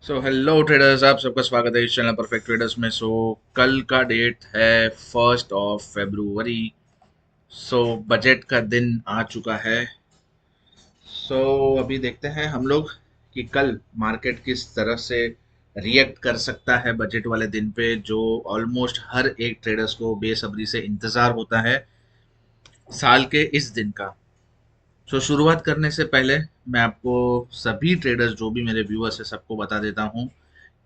So hello traders, आप सबका स्वागत है इस चैनल परफेक्ट ट्रेडर्स में। कल का डेट है 1 फरवरी। बजट का दिन आ चुका है। अभी देखते हैं हम लोग कि कल मार्केट किस तरह से रिएक्ट कर सकता है बजट वाले दिन पे, जो ऑलमोस्ट हर एक ट्रेडर्स को बेसब्री से इंतज़ार होता है साल के इस दिन का। शुरुआत करने से पहले मैं आपको सभी ट्रेडर्स जो भी मेरे व्यूअर्स है सबको बता देता हूँ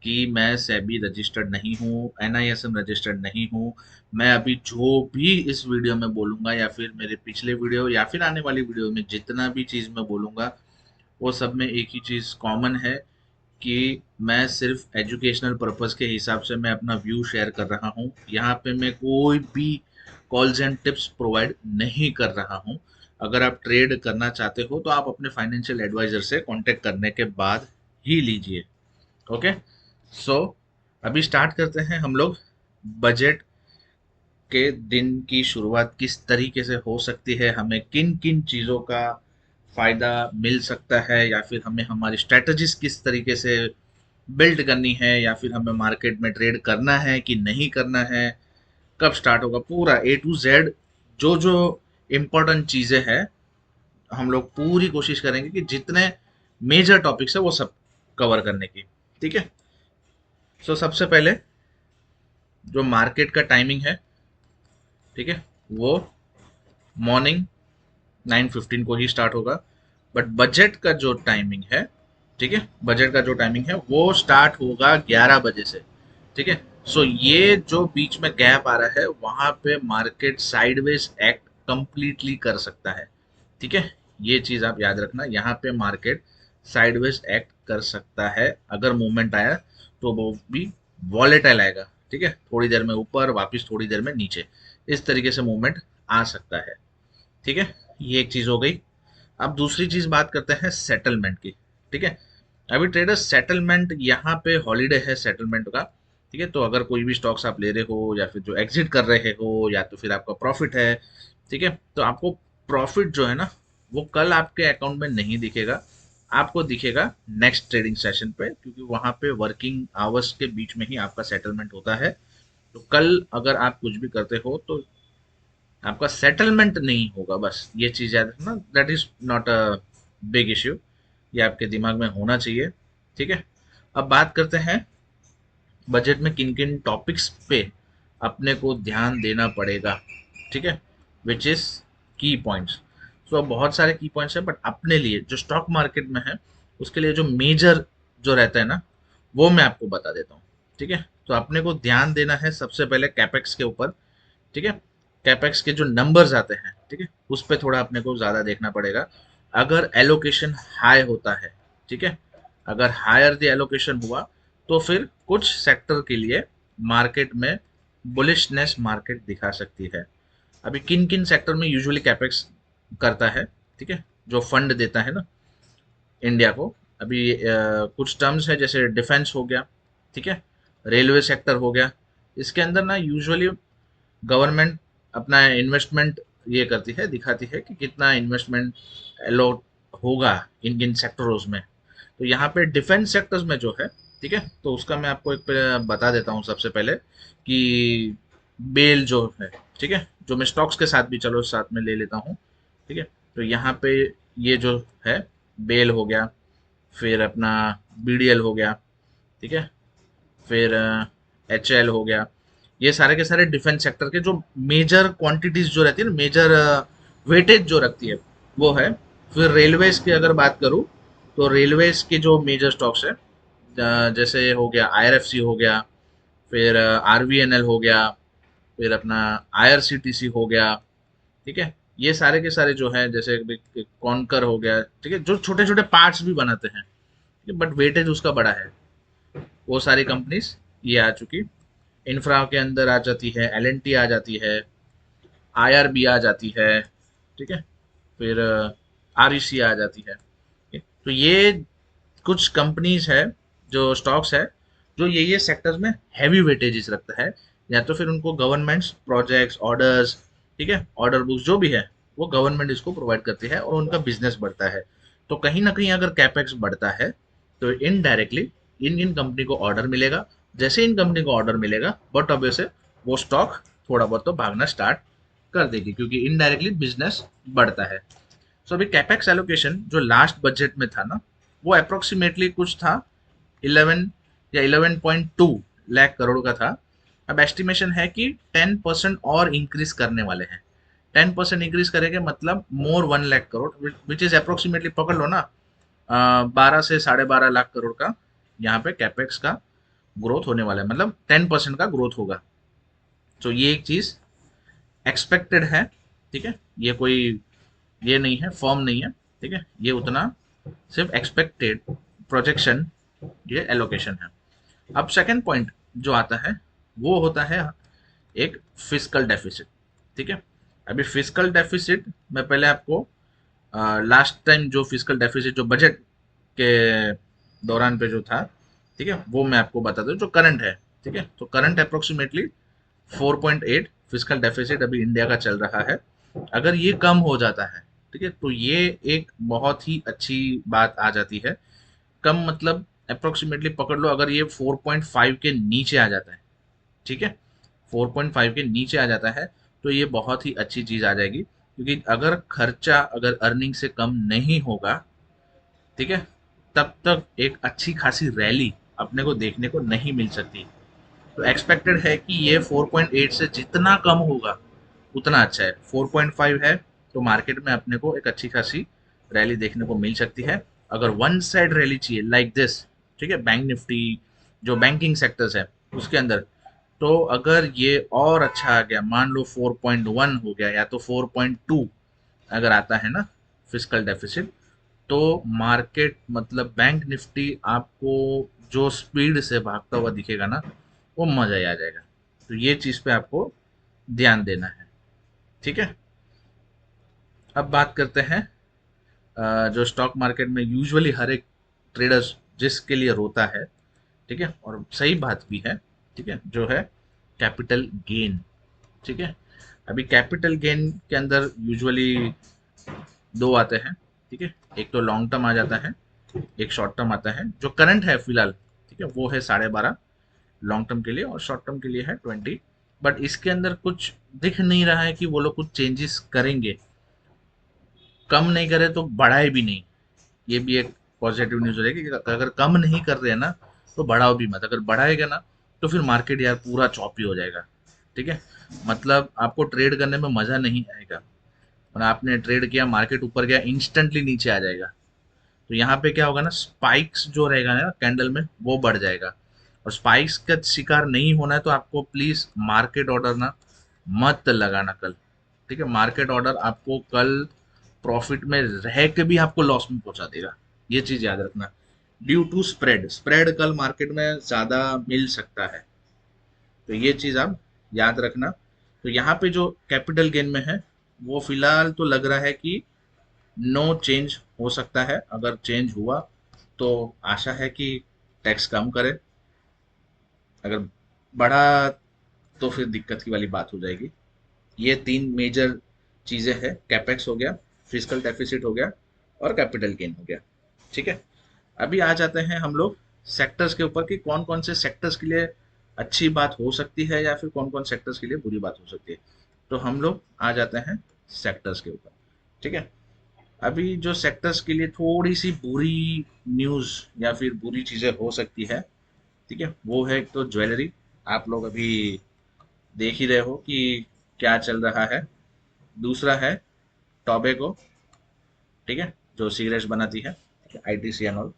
कि मैं सेबी रजिस्टर्ड नहीं हूँ, एनआईएसएम रजिस्टर्ड नहीं हूँ। मैं अभी जो भी इस वीडियो में बोलूँगा या फिर मेरे पिछले वीडियो या फिर आने वाली वीडियो में जितना भी चीज़ मैं बोलूँगा, वो सब में एक ही चीज़ कॉमन है कि मैं सिर्फ एजुकेशनल पर्पस के हिसाब से मैं अपना व्यू शेयर कर रहा हूँ। यहाँ पे मैं कोई भी कॉल्स एंड टिप्स प्रोवाइड नहीं कर रहा हूँ। अगर आप ट्रेड करना चाहते हो तो आप अपने फाइनेंशियल एडवाइजर से कांटेक्ट करने के बाद ही लीजिए। ओके। सो अभी स्टार्ट करते हैं हम लोग। बजट के दिन की शुरुआत किस तरीके से हो सकती है, हमें किन किन चीज़ों का फायदा मिल सकता है, या फिर हमें हमारी स्ट्रेटजीज किस तरीके से बिल्ड करनी है, या फिर हमें मार्केट में ट्रेड करना है कि नहीं करना है, कब स्टार्ट होगा, पूरा ए टू जेड जो जो इम्पोर्टेंट चीज़ें हैं हम लोग पूरी कोशिश करेंगे कि जितने मेजर टॉपिक्स है वो सब कवर करने की। ठीक है। सबसे पहले जो मार्केट का टाइमिंग है, ठीक है, वो मॉर्निंग 9:15 को ही स्टार्ट होगा। बट बजट का जो टाइमिंग है, ठीक है, बजट का जो टाइमिंग है वो स्टार्ट होगा 11 बजे से। ठीक है। ये जो बीच में गैप आ रहा है वहां पे मार्केट साइडवेज एक्ट कंप्लीटली कर सकता है। ठीक है। ये चीज आप याद रखना, यहाँ पे मार्केट साइडवेज एक्ट कर सकता है। अगर मूवमेंट आया तो वो भी वॉलेटाइल आएगा। ठीक है, थोड़ी देर में ऊपर, वापस थोड़ी देर में नीचे, इस तरीके से मूवमेंट आ सकता है। ठीक है, ये एक चीज हो गई। अब दूसरी चीज बात करते हैं सेटलमेंट की। ठीक है। अभी ट्रेडर सेटलमेंट यहाँ पे हॉलीडे है सेटलमेंट का। ठीक है, तो अगर कोई भी स्टॉक्स आप ले रहे हो या फिर जो एग्जिट कर रहे हो या तो फिर आपका प्रॉफिट है, ठीक है, तो आपको प्रॉफिट जो है ना वो कल आपके अकाउंट में नहीं दिखेगा, आपको दिखेगा नेक्स्ट ट्रेडिंग सेशन पे, क्योंकि वहां पे वर्किंग आवर्स के बीच में ही आपका सेटलमेंट होता है। तो कल अगर आप कुछ भी करते हो तो आपका सेटलमेंट नहीं होगा, बस ये चीज याद रखना। That is not a big issue, ये आपके दिमाग में होना चाहिए। ठीक है। अब बात करते हैं बजट में किन किन टॉपिक्स पे अपने को ध्यान देना पड़ेगा। ठीक है, विच इज की पॉइंट्स। अब बहुत सारे की पॉइंट्स है, बट अपने लिए जो स्टॉक मार्केट में है उसके लिए जो मेजर जो रहता है ना वो मैं आपको बता देता हूँ। ठीक है, तो अपने को ध्यान देना है सबसे पहले कैपेक्स के ऊपर। ठीक है, कैपेक्स के जो नंबर्स आते हैं, ठीक है, उस पर थोड़ा अपने को ज़्यादा देखना पड़ेगा। अगर एलोकेशन हाई होता है, ठीक है, अगर हायर द एलोकेशन हुआ तो फिर कुछ सेक्टर के लिए मार्केट में बुलिशनेस मार्केट दिखा सकती है। अभी किन किन सेक्टर में यूजुअली कैपेक्स करता है, ठीक है, जो फंड देता है ना इंडिया को। अभी कुछ टर्म्स है जैसे डिफेंस हो गया, ठीक है, रेलवे सेक्टर हो गया। इसके अंदर ना यूजुअली गवर्नमेंट अपना इन्वेस्टमेंट ये करती है, दिखाती है कि कितना इन्वेस्टमेंट अलॉट होगा इन इन सेक्टरों में। तो यहाँ पे डिफेंस सेक्टर्स में जो है, ठीक है, तो उसका मैं आपको एक पे बता देता हूँ सबसे पहले कि बेल जो है, ठीक है, जो मैं स्टॉक्स के साथ भी चलो साथ में ले लेता हूँ। ठीक है, तो यहाँ पे ये जो है बेल हो गया, फिर अपना बीडीएल हो गया, ठीक है, फिर एचएल हो गया। ये सारे के सारे डिफेंस सेक्टर के जो मेजर क्वांटिटीज जो रहती है ना, मेजर वेटेज जो रखती है वो है। फिर रेलवेज की अगर बात करूँ तो रेलवेज के जो मेजर स्टॉक्स है, जैसे हो गया आईआरएफसी हो गया, फिर आरवीएनएल हो गया, फिर अपना आईआरसीटीसी हो गया। ठीक है, ये सारे के सारे जो है, जैसे कॉन्कर हो गया, ठीक है, जो छोटे छोटे पार्ट्स भी बनाते हैं बट वेटेज उसका बड़ा है, वो सारी कंपनीज ये आ चुकी। इंफ्रा के अंदर आ जाती है एलएनटी, आ जाती है आईआरबी, आ जाती है, ठीक है, फिर आरईसी आ जाती है। ठीक है? तो ये कुछ कंपनीज है, जो स्टॉक्स है, जो ये सेक्टर्स में हैवी वेटेजेस रखता है, या तो फिर उनको गवर्नमेंट्स प्रोजेक्ट्स ऑर्डर्स, ठीक है, ऑर्डर बुक्स जो भी है वो गवर्नमेंट इसको प्रोवाइड करती है और उनका बिजनेस बढ़ता है। तो कहीं ना कहीं अगर कैपेक्स बढ़ता है तो इनडायरेक्टली इन इन कंपनी को ऑर्डर मिलेगा, जैसे इन कंपनी को ऑर्डर मिलेगा बट ऑब्वियसली वो स्टॉक थोड़ा बहुत तो भागना स्टार्ट कर देगी, क्योंकि इनडायरेक्टली बिजनेस बढ़ता है। सो अभी कैपेक्स एलोकेशन जो लास्ट बजट में था ना, वो अप्रोक्सीमेटली कुछ था 11 या 11.2 लाख करोड़ का था। अब एस्टिमेशन है कि 10% और इंक्रीज करने वाले हैं। 10% इंक्रीज करेंगे मतलब मोर 1 lakh crore, which is approximately पकड़ लो ना 12 से 12.5 लाख करोड़ का यहाँ पे कैपेक्स का ग्रोथ होने वाला है, मतलब 10% का ग्रोथ होगा। तो ये एक चीज एक्सपेक्टेड है, ठीक है, ये कोई ये नहीं है, फॉर्म नहीं है, ठीक है, ये उतना सिर्फ एक्सपेक्टेड प्रोजेक्शन, ये एलोकेशन है। अब सेकंड पॉइंट जो आता है वो होता है एक फिस्कल डेफिसिट, ठीक है। अभी फिस्कल डेफिसिट मैं पहले आपको लास्ट टाइम जो फिस्कल डेफिसिट जो बजट के दौरान पे जो था, ठीक है, वो मैं आपको बता दूं जो करंट है, ठीक है। तो करंट अप्रोक्सीमेटली 4.8 फिस्कल डेफिसिट अभी इंडिया का चल रहा है। अगर ये कम हो जाता है, ठीक है, तो ये एक बहुत ही अच्छी बात आ जाती है। कम मतलब अप्रोक्सीमेटली पकड़ लो, अगर ये 4.5 के नीचे आ जाता है, ठीक है, 4.5 के नीचे आ जाता है तो ये बहुत ही अच्छी चीज आ जाएगी, क्योंकि अगर खर्चा अगर अर्निंग से कम नहीं होगा, ठीक है, तब तक एक अच्छी खासी रैली अपने को देखने को नहीं मिल सकती। तो एक्सपेक्टेड है कि ये 4.8 से जितना कम होगा उतना अच्छा है। 4.5 है तो मार्केट में अपने को एक अच्छी खासी रैली देखने को मिल सकती है। अगर वन साइड रैली चाहिए लाइक दिस, ठीक है, बैंक निफ्टी जो बैंकिंग सेक्टर्स है उसके अंदर, तो अगर ये और अच्छा आ गया, मान लो 4.1 हो गया या तो 4.2 अगर आता है ना फिस्कल डेफिसिट, तो मार्केट मतलब बैंक निफ्टी आपको जो स्पीड से भागता हुआ दिखेगा ना, वो मजा ही आ जाएगा। तो ये चीज पे आपको ध्यान देना है, ठीक है। अब बात करते हैं जो स्टॉक मार्केट में यूजुअली हर एक ट्रेडर्स जिसके लिए रोता है, ठीक है, और सही बात भी है, ठीक है, जो है कैपिटल गेन, ठीक है। अभी कैपिटल गेन के अंदर यूजुअली दो आते हैं, ठीक है, एक तो लॉन्ग टर्म आ जाता है, एक शॉर्ट टर्म आता है। जो करंट है फिलहाल, ठीक है, वो है 12.5 लॉन्ग टर्म के लिए, और शॉर्ट टर्म के लिए है 20। बट इसके अंदर कुछ दिख नहीं रहा है कि वो लोग कुछ चेंजेस करेंगे, कम नहीं करे तो बढ़ाए भी नहीं। ये भी एक पॉजिटिव न्यूज रहेगी कि अगर कम नहीं कर रहे हैं ना तो बढ़ाओ भी मत, अगर बढ़ाएगा ना तो फिर मार्केट यार पूरा चॉपी हो जाएगा, ठीक है। मतलब आपको ट्रेड करने में मजा नहीं आएगा, और आपने ट्रेड किया, मार्केट ऊपर गया, इंस्टेंटली नीचे आ जाएगा। तो यहाँ पे क्या होगा ना, स्पाइक्स जो रहेगा ना कैंडल में वो बढ़ जाएगा। और स्पाइक्स का शिकार नहीं होना है तो आपको प्लीज मार्केट ऑर्डर ना मत लगाना कल, ठीक है। मार्केट ऑर्डर आपको कल प्रॉफिट में रह के भी आपको लॉस में पहुंचा देगा, ये चीज याद रखना। ड्यू टू स्प्रेड, स्प्रेड कल मार्केट में ज्यादा मिल सकता है, तो ये चीज आप याद रखना। तो यहाँ पे जो कैपिटल गेन में है वो फिलहाल तो लग रहा है कि नो चेंज हो सकता है। अगर चेंज हुआ तो आशा है कि टैक्स कम करे, अगर बढ़ा तो फिर दिक्कत की वाली बात हो जाएगी। ये तीन मेजर चीजें हैं, कैपेक्स हो गया, फिजिकल डेफिसिट हो गया, और कैपिटल गेन हो गया, ठीक है। अभी आ जाते हैं हम लोग सेक्टर्स के ऊपर कि कौन कौन से सेक्टर्स के लिए अच्छी बात हो सकती है या फिर कौन कौन सेक्टर्स के लिए बुरी बात हो सकती है। तो हम लोग आ जाते हैं सेक्टर्स के ऊपर, ठीक है। अभी जो सेक्टर्स के लिए थोड़ी सी बुरी न्यूज या फिर बुरी चीजें हो सकती है, ठीक है, वो है एक तो ज्वेलरी। आप लोग अभी देख ही रहे हो कि क्या चल रहा है। दूसरा है टॉबैको, ठीक है, जो सिगरेट्स बनाती है, आईटीसी एंड ऑल,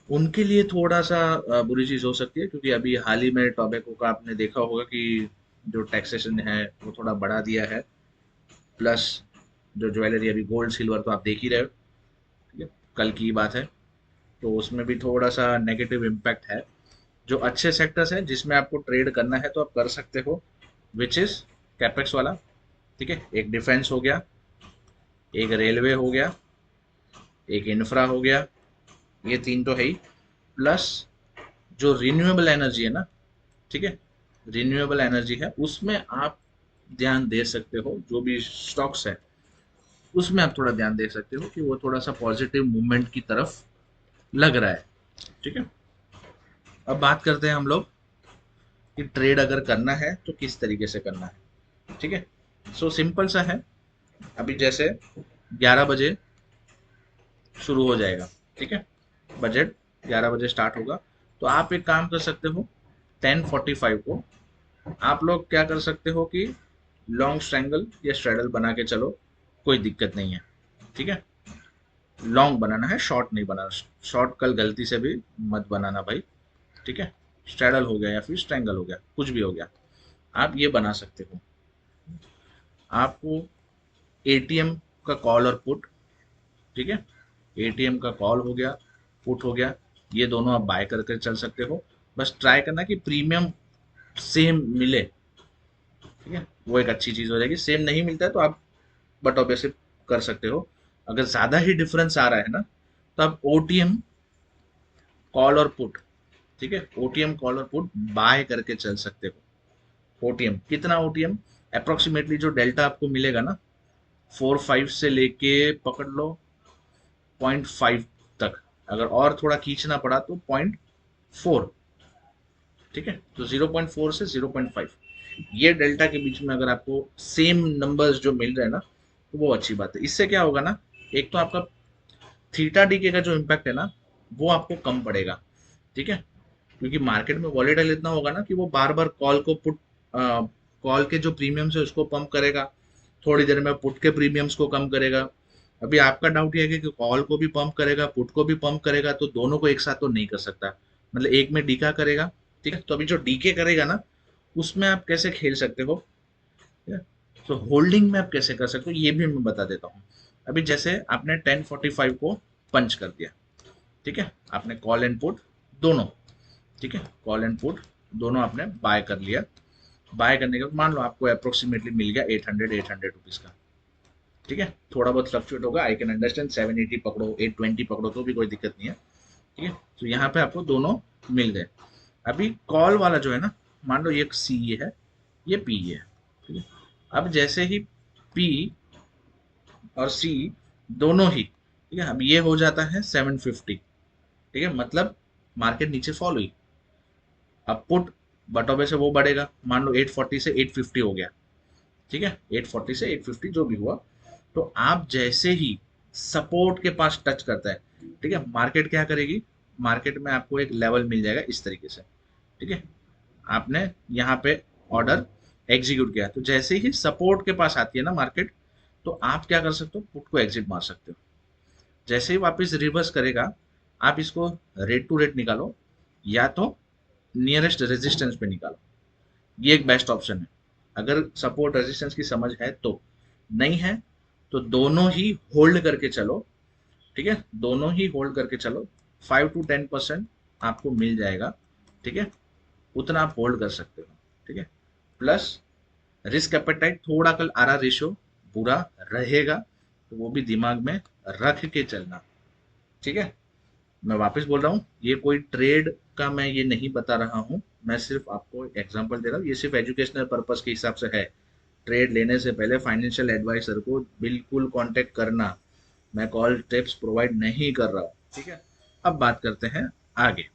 उनके लिए थोड़ा सा बुरी चीज हो सकती है, क्योंकि अभी हाल ही में टॉबैको का आपने देखा होगा कि जो टैक्सेशन है वो थोड़ा बढ़ा दिया है। प्लस जो ज्वेलरी अभी गोल्ड सिल्वर तो आप देख ही रहे हो, ठीक है, कल की बात है, तो उसमें भी थोड़ा सा नेगेटिव इम्पैक्ट है। जो अच्छे सेक्टर्स हैं जिसमें आपको ट्रेड करना है तो आप कर सकते हो, विच इज कैपेक्स वाला, ठीक है, एक डिफेंस हो गया, एक रेलवे हो गया, एक इंफ्रा हो गया, ये तीन तो है ही। प्लस जो रिन्यूएबल एनर्जी है ना, ठीक है, रिन्यूएबल एनर्जी है उसमें आप ध्यान दे सकते हो। जो भी स्टॉक्स है उसमें आप थोड़ा ध्यान दे सकते हो कि वो थोड़ा सा पॉजिटिव मूवमेंट की तरफ लग रहा है, ठीक है। अब बात करते हैं हम लोग कि ट्रेड अगर करना है तो किस तरीके से करना है। ठीक है, सो सिंपल सा है। अभी जैसे 11 बजे शुरू हो जाएगा, ठीक है, बजट 11 बजे स्टार्ट होगा। तो आप एक काम कर सकते हो, 10:45 को आप लोग क्या कर सकते हो कि लॉन्ग स्ट्रैंगल या स्ट्रेडल बना के चलो, कोई दिक्कत नहीं है। ठीक है, लॉन्ग बनाना है, शॉर्ट नहीं बनाना। शॉर्ट कल गलती से भी मत बनाना भाई। ठीक है, स्ट्रेडल हो गया या फिर स्ट्रैंगल हो गया, कुछ भी हो गया, आप ये बना सकते हो। आपको एटीएम का कॉल और पुट, ठीक है, एटीएम का कॉल हो गया, पुट हो गया, ये दोनों आप बाय करके चल सकते हो। बस ट्राई करना कि प्रीमियम सेम मिले। ठीक है, वो एक अच्छी चीज हो जाएगी। सेम नहीं मिलता है तो आप बट ऑब्वियसली कर सकते हो। अगर ज्यादा ही डिफरेंस आ रहा है ना, तो आप ओटीएम कॉल और पुट, ठीक है, ओटीएम कॉल और पुट बाय करके चल सकते हो। ओटीएम कितना, ओटीएम अप्रोक्सीमेटली जो डेल्टा आपको मिलेगा ना, 4-5 से लेके पकड़ लो 0.5 तक। अगर और थोड़ा खींचना पड़ा तो 0.4। ठीक है, तो 0.4 से 0.5, ये डेल्टा के बीच में अगर आपको सेम नंबर्स जो मिल रहे हैं ना, तो वो अच्छी बात है। इससे क्या होगा ना, एक तो आपका थीटा डीके का जो इम्पैक्ट है ना, वो आपको कम पड़ेगा। ठीक है, क्योंकि मार्केट में वॉलेटाइल इतना होगा ना कि वो बार बार कॉल को पुट, कॉल के जो प्रीमियम्स है उसको पंप करेगा, थोड़ी देर में पुट के प्रीमियम्स को कम करेगा। अभी आपका डाउट ये है कि कॉल को भी पंप करेगा पुट को भी पंप करेगा, तो दोनों को एक साथ तो नहीं कर सकता, मतलब एक में डीका करेगा। ठीक है, तो अभी जो डीके करेगा ना, उसमें आप कैसे खेल सकते हो, ठीक है, तो होल्डिंग में आप कैसे कर सकते हो ये भी मैं बता देता हूँ। अभी जैसे आपने 10:45 को पंच कर दिया, ठीक है, आपने कॉल एंड पुट दोनों, ठीक है, कॉल एंड पुट दोनों आपने बाय कर लिया। बाय करने के बाद मान लो आपको अप्रोक्सीमेटली मिल गया 800 रुपीज का। ठीक है, थोड़ा बहुत फ्लक्चुएट होगा, आई कैन अंडरस्टैंड। 780 पकड़ो, 820 पकड़ो, तो भी कोई दिक्कत नहीं है। ठीक है, तो यहाँ पे आपको दोनों मिल गए। अभी कॉल वाला जो है ना, मान लो ये सी है, ये पी है। ठीक है, अब जैसे ही पी और सी दोनों ही, ठीक है, अब ये हो जाता है 750। ठीक है, मतलब मार्केट नीचे फॉल हुई। अब पुट बटोबे से वो बढ़ेगा, मान लो 840 से 850 हो गया। ठीक है, 840 से 850 जो भी हुआ, तो आप जैसे ही सपोर्ट के पास टच करता है, ठीक है, मार्केट क्या करेगी, मार्केट में आपको एक लेवल मिल जाएगा इस तरीके से। ठीक है, आपने यहाँ पे ऑर्डर एग्जीक्यूट किया, तो जैसे ही सपोर्ट के पास आती है ना मार्केट, तो आप क्या कर सकते हो, पुट को एग्जिट मार सकते हो। जैसे ही वापस रिवर्स करेगा, आप इसको रेट टू रेट निकालो, या तो नियरेस्ट रेजिस्टेंस पे निकालो, ये एक बेस्ट ऑप्शन है। अगर सपोर्ट रेजिस्टेंस की समझ है तो, नहीं है तो दोनों ही होल्ड करके चलो। ठीक है, दोनों ही होल्ड करके चलो, 5 to 10% आपको मिल जाएगा। ठीक है, उतना आप होल्ड कर सकते हो। ठीक है, प्लस रिस्क एपेटाइट थोड़ा कल आरा रेशियो बुरा रहेगा, तो वो भी दिमाग में रख के चलना। ठीक है, मैं वापस बोल रहा हूँ, ये कोई ट्रेड का मैं ये नहीं बता रहा हूँ, मैं सिर्फ आपको एग्जांपल दे रहा हूँ, ये सिर्फ एजुकेशनल पर्पस के हिसाब से है। ट्रेड लेने से पहले फाइनेंशियल एडवाइजर को बिल्कुल कांटेक्ट करना, मैं कॉल टिप्स प्रोवाइड नहीं कर रहा हूँ। ठीक है, अब बात करते हैं आगे।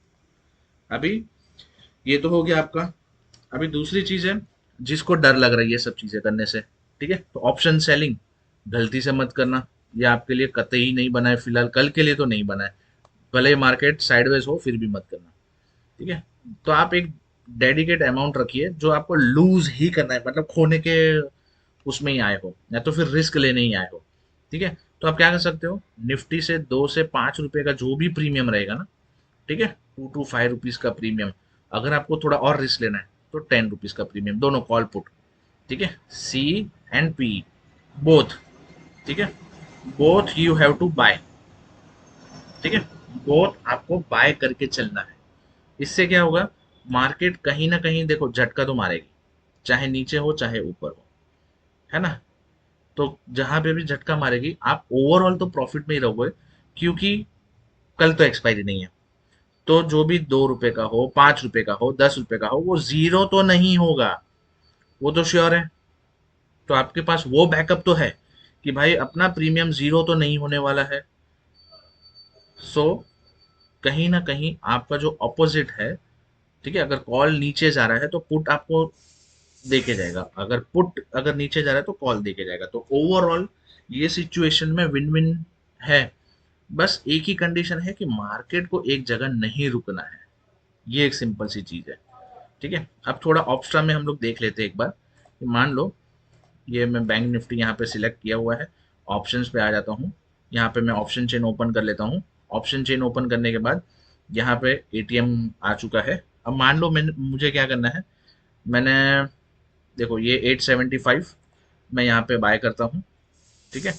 अभी ये तो हो गया आपका। अभी दूसरी चीज है, जिसको डर लग रही है सब चीजें करने से, ठीक है, तो ऑप्शन सेलिंग गलती से मत करना। ये आपके लिए कतई नहीं बना है, फिलहाल कल के लिए तो नहीं बना है। भले मार्केट साइडवेज हो फिर भी मत करना। ठीक है, तो आप एक डेडिकेट अमाउंट रखिए जो आपको लूज ही करना है, मतलब खोने के उसमें ही आए हो, या तो फिर रिस्क लेने ही आए हो। ठीक है, तो आप क्या कर सकते हो, निफ्टी से 2 से 5 रुपए का जो भी प्रीमियम रहेगा ना, ठीक है, 2 to 5 रुपीज का प्रीमियम, अगर आपको थोड़ा और रिस्क लेना है तो 10 रुपीज का प्रीमियम, दोनों कॉल पुट। ठीक है, सी एंड पी बोथ, ठीक है, both you have to buy. ठीक है, बोथ आपको बाय करके चलना है। इससे क्या होगा, मार्केट कहीं ना कहीं देखो झटका तो मारेगी, चाहे नीचे हो चाहे ऊपर हो, है ना। तो जहां पे भी झटका मारेगी आप ओवरऑल तो प्रॉफिट में ही रहोगे, क्योंकि कल तो एक्सपायरी नहीं है। तो जो भी 2 रुपए का हो, 5 रुपए का हो, 10 रुपए का हो, वो जीरो तो नहीं होगा, वो तो श्योर है। तो आपके पास वो बैकअप तो है कि भाई अपना प्रीमियम जीरो तो नहीं होने वाला है। सो कहीं ना कहीं आपका जो अपोजिट है, ठीक है, अगर कॉल नीचे जा रहा है तो पुट आपको देके जाएगा, अगर पुट अगर नीचे जा रहा है तो कॉल देके जाएगा। तो ओवरऑल ये सिचुएशन में विन विन है। बस एक ही कंडीशन है कि मार्केट को एक जगह नहीं रुकना है, ये एक सिंपल सी चीज है। ठीक है, अब थोड़ा ऑप्स्ट्रा में हम लोग देख लेते हैं एक बार कि मान लो ये मैं बैंक निफ्टी यहाँ पे सिलेक्ट किया हुआ है, ऑप्शंस पे आ जाता हूँ, यहाँ पे मैं ऑप्शन चेन ओपन कर लेता हूँ। ऑप्शन चेन ओपन करने के बाद यहाँ पे एटीएम आ चुका है। अब मान लो मैंने मुझे क्या करना है, मैंने देखो ये 875 मैं यहाँ पे बाय करता हूँ। ठीक है,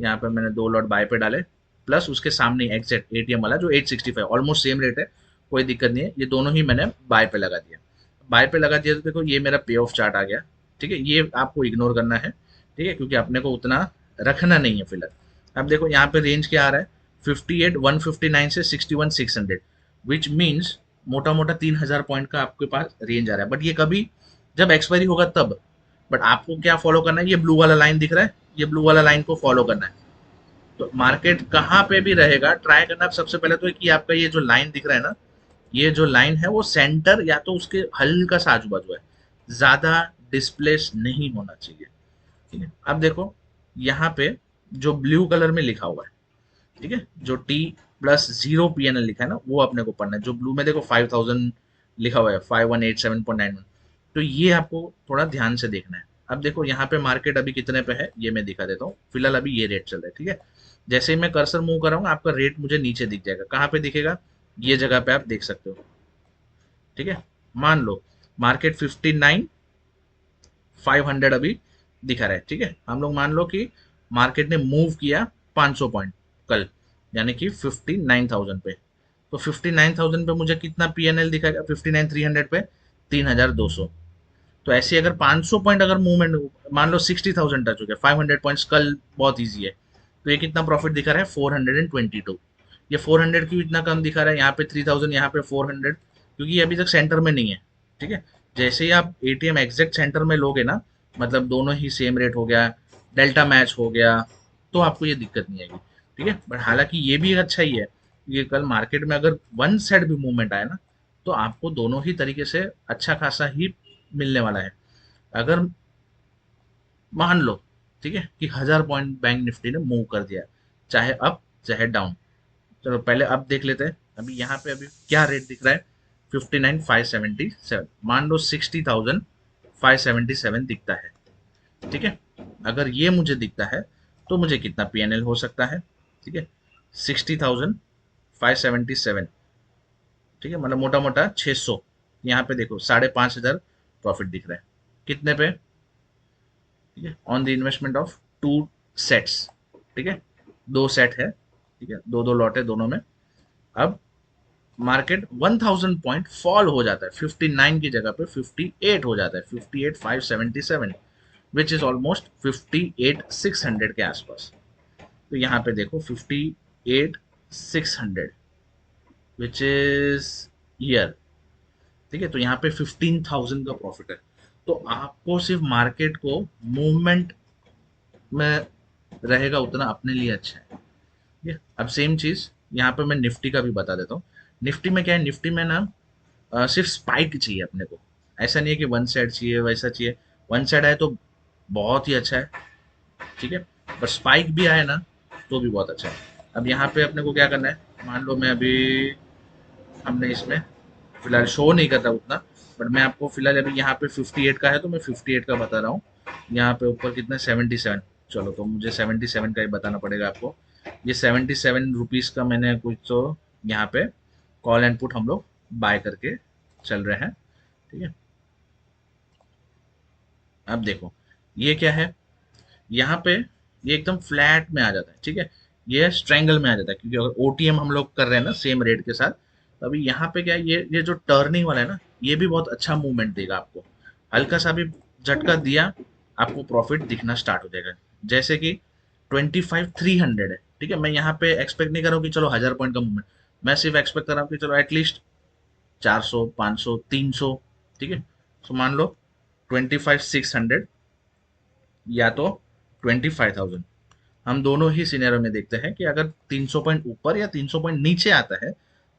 यहाँ पे मैंने 2 लॉट बाय पे डाले, प्लस उसके सामने एग्जैक्ट एटीएम वाला जो 865 ऑलमोस्ट सेम रेट है, कोई दिक्कत नहीं है, ये दोनों ही मैंने बाय पे लगा दिया। बाय पे लगा दिया तो देखो ये मेरा पे ऑफ चार्ट आ गया। ठीक है, ये आपको इग्नोर करना है, ठीक है, क्योंकि अपने को उतना रखना नहीं है फिलहाल। अब देखो यहाँ पे रेंज क्या आ रहा है, 58,159 से 61,600, विच मीन्स मोटा मोटा 3,000 पॉइंट का आपके पास रेंज आ रहा है। बट ये कभी जब एक्सपायरी होगा तब। बट आपको क्या फॉलो करना है, ये ब्लू वाला लाइन दिख रहा है, ये ब्लू वाला लाइन को फॉलो करना है। तो मार्केट कहाँ पे भी रहेगा ट्राई करना सबसे पहले तो कि आपका ये जो लाइन दिख रहा है ना, ये जो लाइन है वो सेंटर या तो उसके हल्का सा आजू बाजू है, ज्यादा डिस्प्लेस नहीं होना चाहिए। ठीक है, अब देखो यहाँ पे जो ब्लू कलर में लिखा हुआ है, ठीक है, जो T+0 PNL लिखा है ना, वो अपने को पढ़ना है। जो ब्लू में देखो 5,000 लिखा हुआ है, 5187.91, तो ये आपको थोड़ा ध्यान से देखना है। अब देखो यहाँ पे मार्केट अभी कितने पे है ये मैं दिखा देता हूँ। फिलहाल अभी ये रेट चल रहा है। ठीक है, जैसे ही मैं कर्सर मूव कराऊंगा आपका रेट मुझे नीचे दिख जाएगा। कहाँ पे दिखेगा, ये जगह पे आप देख सकते हो। ठीक है, मान लो मार्केट 59,500 अभी दिखा रहा है। ठीक है, हम लोग मान लो कि मार्केट ने मूव किया 500 पॉइंट कल, यानी कि 59,000 पे। तो 59,000 पे मुझे कितना पीएनएल दिखाएगा, 59,300 पे 3,200। तो ऐसे अगर 500 पॉइंट अगर मूवमेंट, मान लो 60,000 टच हो गया, 500 पॉइंट्स कल बहुत ईजी है, तो ये कितना प्रॉफिट दिखा रहा है, 422। ये 400 क्यों इतना कम दिखा रहा है, यहाँ पे 3,000 यहाँ पे 400, क्योंकि ये अभी तक सेंटर में नहीं है। ठीक है, जैसे ही आप एटीएम एग्जैक्ट सेंटर में लोगे ना, मतलब दोनों ही सेम रेट हो गया, डेल्टा मैच हो गया, तो आपको ये दिक्कत नहीं आएगी। ठीक है, बट हालांकि ये भी अच्छा ही है, ये कल मार्केट में अगर वन साइड भी मूवमेंट आए ना, तो आपको दोनों ही तरीके से अच्छा खासा ही मिलने वाला है। अगर मान लो, ठीक है, कि 1,000 पॉइंट बैंक निफ्टी ने मूव कर दिया, चाहे अप चाहे डाउन, चलो पहले अब देख लेते हैं। अभी यहाँ पे अभी क्या रेट दिख रहा है, 59,577। मान लो 60,577 दिखता है। ठीक है, अगर ये मुझे दिखता है तो मुझे कितना पीएनएल हो सकता है। ठीक है, 60,577, ठीक है, मतलब मोटा मोटा 600। यहाँ पे देखो 5,500 प्रॉफिट दिख रहा है, कितने पे, ठीक है, on the investment of 2 sets. ठीक है, 2 सेट है, ठीक है, दो दो लॉट है दोनों में। अब मार्केट 1,000 पॉइंट फॉल हो जाता है, 59 की जगह पे 58 हो जाता है, 58,577, विच इज ऑलमोस्ट 58,600 के आसपास। तो यहाँ पे देखो 58,600 विच इज ईयर। ठीक है, तो यहाँ पे 15,000 का प्रॉफिट है। तो आपको सिर्फ मार्केट को मूवमेंट में रहेगा उतना अपने लिए अच्छा है। ठीक है, अब सेम चीज यहाँ पे मैं निफ्टी का भी बता देता हूँ। निफ्टी में क्या है, निफ्टी में ना सिर्फ स्पाइक चाहिए अपने को, ऐसा नहीं है कि वन साइड चाहिए वैसा चाहिए। वन साइड आए तो बहुत ही अच्छा है, ठीक है, पर स्पाइक भी आए ना तो भी बहुत अच्छा है। अब यहाँ पे अपने को क्या करना है, मान लो मैं अभी, हमने इसमें फिलहाल शो नहीं कर रहा उतना, बट मैं आपको फिलहाल अभी यहाँ पे 58 का है तो मैं 58 का बता रहा हूँ। यहाँ पे ऊपर कितना 77, चलो तो मुझे 77 का ही बताना पड़ेगा आपको। ये 77 रुपीज़ का मैंने कुछ तो यहाँ पे कॉल एंड पुट हम लोग बाय करके चल रहे हैं। ठीक है, अब देखो ये क्या है, यहाँ पे ये एकदम फ्लैट में आ जाता है। ठीक है, ये स्ट्रेंगल में आ जाता है, क्योंकि अगर ओटीएम हम लोग कर रहे हैं ना सेम रेट के साथ, तो अभी यहाँ पे क्या है, ये जो टर्निंग वाला है ना, ये भी बहुत अच्छा मूवमेंट देगा आपको। हल्का सा भी झटका दिया, आपको प्रॉफिट दिखना स्टार्ट हो जाएगा। जैसे कि 25,300 है। ठीक है, मैं यहाँ पे एक्सपेक्ट नहीं कर रहा हूँ कि चलो 1,000 पॉइंट का मूवमेंट, मैं सिर्फ एक्सपेक्ट कर रहा हूँ कि चलो एटलीस्ट 400, 500, 300। ठीक है, तो मान लो 25,600 या तो 25,000। हम दोनों ही सिनेरियो में देखते हैं कि अगर 300 पॉइंट ऊपर या 300 पॉइंट नीचे आता है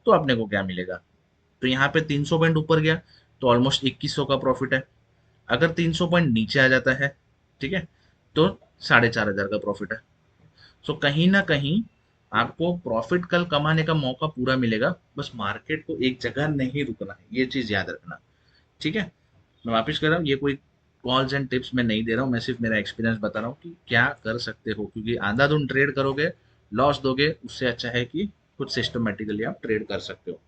तो अपने को क्या मिलेगा। तो यहाँ पे 300 पॉइंट ऊपर गया तो ऑलमोस्ट 2100 का प्रॉफिट है। अगर 300 पॉइंट नीचे आ जाता है, ठीक है, तो 4500 का प्रॉफिट है। सो कहीं ना कहीं आपको प्रॉफिट कल कमाने का मौका पूरा मिलेगा, बस मार्केट को एक जगह नहीं रुकना है, ये चीज याद रखना। ठीक है, मैं वापस कर रहा हूँ, ये कोई कॉल्स एंड टिप्स मैं नहीं दे रहा हूँ, मैं सिर्फ मेरा एक्सपीरियंस बता रहा हूँ कि क्या कर सकते हो, क्योंकि अंधाधुंध ट्रेड करोगे, लॉस दोगे, उससे अच्छा है कि कुछ सिस्टमेटिकली आप ट्रेड कर सकते हो।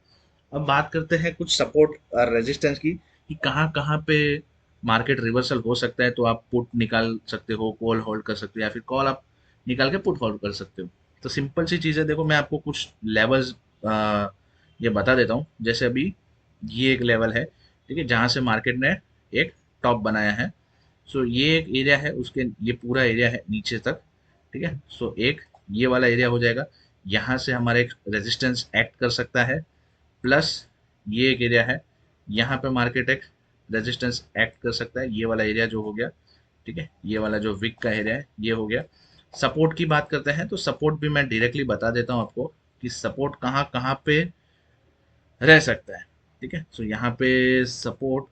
अब बात करते हैं कुछ सपोर्ट और रेजिस्टेंस की, कि कहाँ कहाँ पे मार्केट रिवर्सल हो सकता है, तो आप पुट निकाल सकते हो, कॉल होल्ड कर सकते हो, या फिर कॉल आप निकाल के पुट होल्ड कर सकते हो। तो सिंपल सी चीज़ है, देखो मैं आपको कुछ लेवल्स ये बता देता हूँ। जैसे अभी ये एक लेवल है, ठीक है, जहाँ से मार्केट ने एक टॉप बनाया है। सो ये एक एरिया है, उसके ये पूरा एरिया है नीचे तक, ठीक है। सो एक ये वाला एरिया हो जाएगा, यहाँ से हमारा एक रेजिस्टेंस एक्ट कर सकता है, प्लस ये एक एरिया है, यहाँ पे मार्केट एक रेजिस्टेंस एक्ट कर सकता है, ये वाला एरिया जो हो गया, ठीक है, ये वाला जो विक का एरिया है ये हो गया। सपोर्ट की बात करते हैं तो सपोर्ट भी मैं डायरेक्टली बता देता हूँ आपको, कि सपोर्ट कहाँ कहाँ पे रह सकता है। ठीक है, सो यहाँ पे सपोर्ट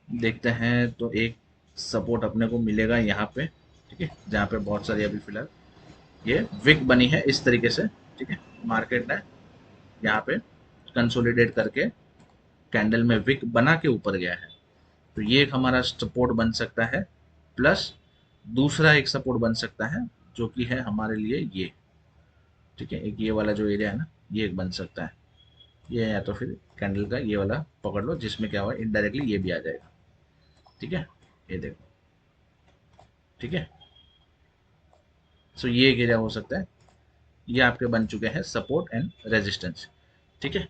देखते हैं तो एक सपोर्ट अपने को मिलेगा यहाँ पे, ठीक है, जहाँ पे बहुत सारी अभी फिलहाल ये विक बनी है इस तरीके से, ठीक है। मार्केट ने यहाँ पे कंसोलिडेट करके कैंडल में विक बना के ऊपर गया है, तो ये एक हमारा सपोर्ट बन सकता है। प्लस दूसरा एक सपोर्ट बन सकता है, जो कि है हमारे लिए ये, ठीक है, एक ये वाला जो एरिया है ना, ये एक बन सकता है। ये या तो फिर कैंडल का ये वाला पकड़ लो, जिसमें क्या हुआ इनडायरेक्टली ये भी आ जाएगा, ठीक है, ये देखो, ठीक है। सो ये एक एरिया हो सकता है, ये आपके बन चुके हैं सपोर्ट एंड रेजिस्टेंस, ठीक है।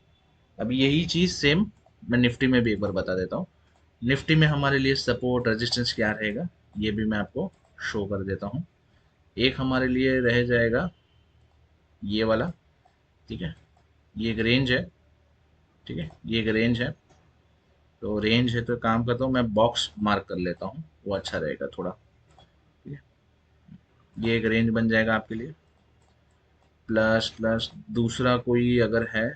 अब यही चीज सेम मैं निफ्टी में भी एक बार बता देता हूँ। निफ्टी में हमारे लिए सपोर्ट रेजिस्टेंस क्या रहेगा, ये भी मैं आपको शो कर देता हूँ। एक हमारे लिए रह जाएगा ये वाला, ठीक है, ये एक रेंज है, ठीक है, ये एक रेंज है। तो रेंज है तो काम करता हूँ, मैं बॉक्स मार्क कर लेता हूँ, वो अच्छा रहेगा थोड़ा, ठीक है। ये एक रेंज बन जाएगा आपके लिए। प्लस प्लस दूसरा कोई अगर है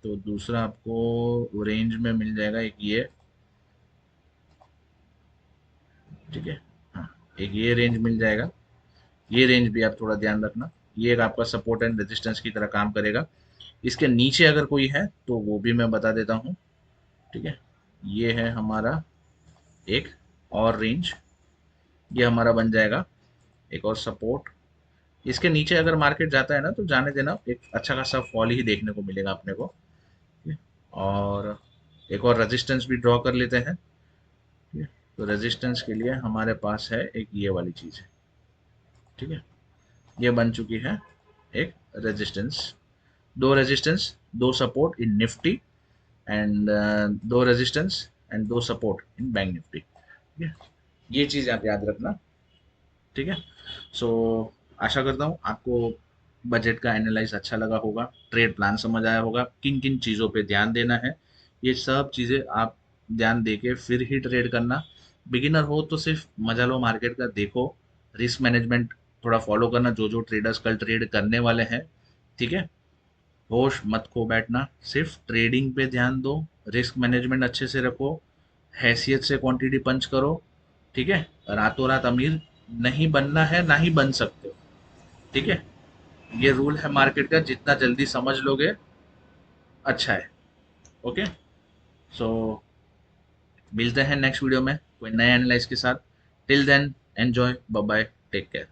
तो दूसरा आपको रेंज में मिल जाएगा, एक ये, ठीक है, हाँ, एक ये रेंज मिल जाएगा। ये रेंज भी आप थोड़ा ध्यान रखना, ये एक आपका सपोर्ट एंड रेजिस्टेंस की तरह काम करेगा। इसके नीचे अगर कोई है तो वो भी मैं बता देता हूँ, ठीक है। ये है हमारा एक और रेंज, ये हमारा बन जाएगा एक और सपोर्ट। इसके नीचे अगर मार्केट जाता है ना तो जाने देना, एक अच्छा खासा फॉल ही देखने को मिलेगा अपने को, ठीक है? और एक और रेजिस्टेंस भी ड्रॉ कर लेते हैं, ठीक है। तो रेजिस्टेंस के लिए हमारे पास है एक ये वाली चीज़ है, ठीक है, ये बन चुकी है एक रेजिस्टेंस। दो रेजिस्टेंस, दो सपोर्ट इन निफ्टी, एंड दो रेजिस्टेंस एंड दो सपोर्ट इन बैंक निफ्टी, ठीक है। ये चीज़ आप याद रखना, ठीक है। सो आशा करता हूँ आपको बजट का एनालाइज अच्छा लगा होगा, ट्रेड प्लान समझ आया होगा, किन किन चीज़ों पे ध्यान देना है, ये सब चीज़ें आप ध्यान दे के फिर ही ट्रेड करना। बिगिनर हो तो सिर्फ मजा लो मार्केट का, देखो, रिस्क मैनेजमेंट थोड़ा फॉलो करना, जो जो ट्रेडर्स कल ट्रेड करने वाले हैं, ठीक है। होश मत खो बैठना, सिर्फ ट्रेडिंग पे ध्यान दो, रिस्क मैनेजमेंट अच्छे से रखो, हैसियत से क्वांटिटी पंच करो, ठीक है। रातों रात अमीर नहीं बनना है, ना ही बन सकते हो, ठीक है। ये रूल है मार्केट का, जितना जल्दी समझ लोगे अच्छा है। ओके, सो मिलते हैं नेक्स्ट वीडियो में कोई नए एनालाइज के साथ। Till then enjoy, bye bye, take care.